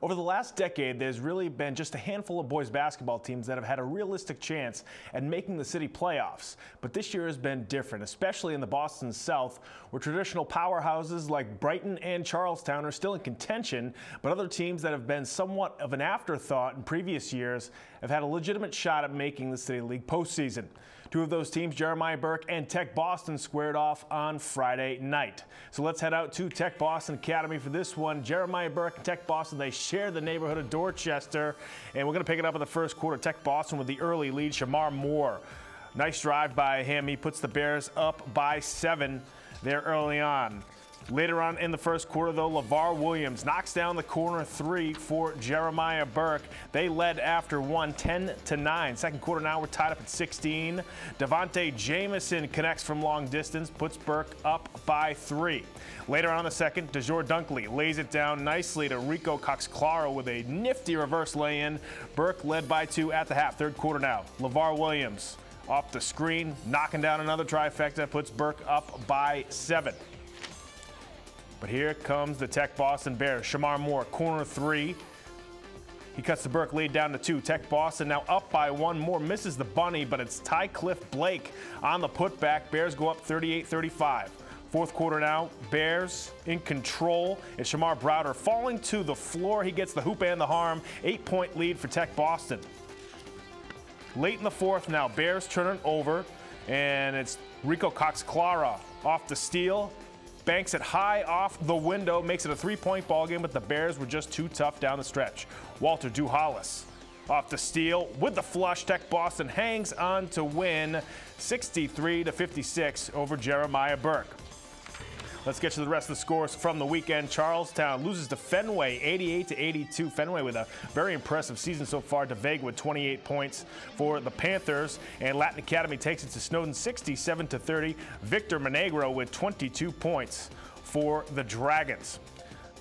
Over the last decade, there's really been just a handful of boys basketball teams that have had a realistic chance at making the city playoffs. But this year has been different, especially in the Boston South, where traditional powerhouses like Brighton and Charlestown are still in contention, but other teams that have been somewhat of an afterthought in previous years have had a legitimate shot at making the City League postseason. Two of those teams, Jeremiah Burke and Tech Boston, squared off on Friday night. So let's head out to Tech Boston Academy for this one. Jeremiah Burke and Tech Boston, they share the neighborhood of Dorchester, and we're going to pick it up in the first quarter. Tech Boston with the early lead. Shamar Moore, nice drive by him. He puts the Bears up by 7 there early on. Later on in the first quarter, though, LeVar Williams knocks down the corner 3 for Jeremiah Burke. They led after 10-9. Second quarter now, we're tied up at 16. Devontae Jamison connects from long distance, puts Burke up by 3. Later on in the second, DeJour Dunkley lays it down nicely to Rico Cox-Claro with a nifty reverse lay-in. Burke led by 2 at the half. Third quarter now, LeVar Williams off the screen, knocking down another trifecta, puts Burke up by 7. But here comes the Tech Boston Bears. Shamar Moore, corner 3. He cuts the Burke lead down to 2. Tech Boston now up by 1 more. Misses the bunny, but it's Ty Cliff Blake on the putback. Bears go up 38-35. Fourth quarter now, Bears in control. It's Shamar Browder falling to the floor. He gets the hoop and the harm. 8-point lead for Tech Boston. Late in the fourth now, Bears turn it over, and it's Rico Cox-Claro off the steal. Banks it high off the window, makes it a 3-point ball game, but the Bears were just too tough down the stretch. Walter Duhalis off the steal with the flush. Tech Boston hangs on to win 63-56 over Jeremiah Burke. Let's get to the rest of the scores from the weekend. Charlestown loses to Fenway 88-82. Fenway with a very impressive season so far. DeVega with 28 points for the Panthers. And Latin Academy takes it to Snowden 67-30. Victor Monegro with 22 points for the Dragons.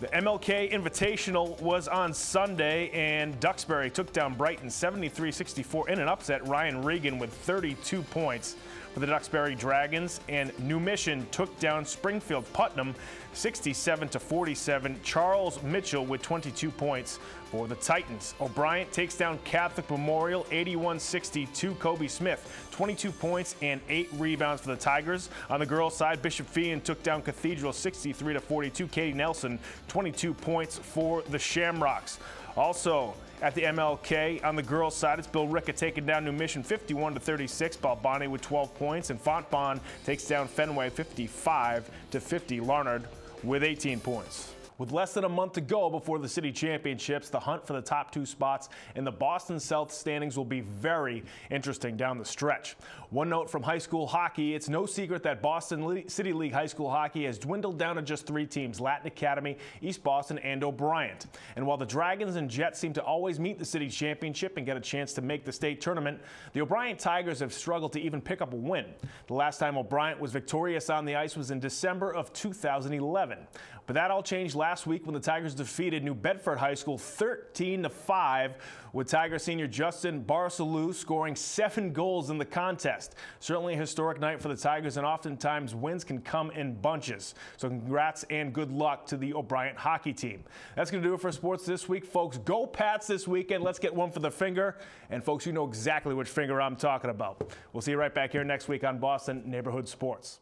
The MLK Invitational was on Sunday, and Duxbury took down Brighton 73-64 in an upset. Ryan Regan with 32 points for the Duxbury Dragons, and New Mission took down Springfield Putnam 67-47. Charles Mitchell with 22 points for the Titans. O'Brien takes down Catholic Memorial 81-62. Kobe Smith 22 points and 8 rebounds for the Tigers. On the girls' side, Bishop Feion took down Cathedral 63-42. Katie Nelson 22 points for the Shamrocks. Also at the MLK on the girls' side, it's Bill Ricca taking down New Mission 51-36. Balbani with 12 points, and Fontbonne takes down Fenway 55-50. Larnard with 18 points. With less than a month to go before the city championships, the hunt for the top 2 spots in the Boston South standings will be very interesting down the stretch. One note from high school hockey, it's no secret that Boston City League high school hockey has dwindled down to just 3 teams: Latin Academy, East Boston, and O'Brien. And while the Dragons and Jets seem to always meet the city championship and get a chance to make the state tournament, the O'Brien Tigers have struggled to even pick up a win. The last time O'Brien was victorious on the ice was in December of 2011. But that all changed last week when the Tigers defeated New Bedford High School 13-5, with Tiger senior Justin Barcelou scoring 7 goals in the contest. Certainly a historic night for the Tigers, and oftentimes wins can come in bunches. So congrats and good luck to the O'Brien hockey team. That's going to do it for sports this week, folks. Go Pats this weekend. Let's get one for the finger. And folks, you know exactly which finger I'm talking about. We'll see you right back here next week on Boston Neighborhood Sports.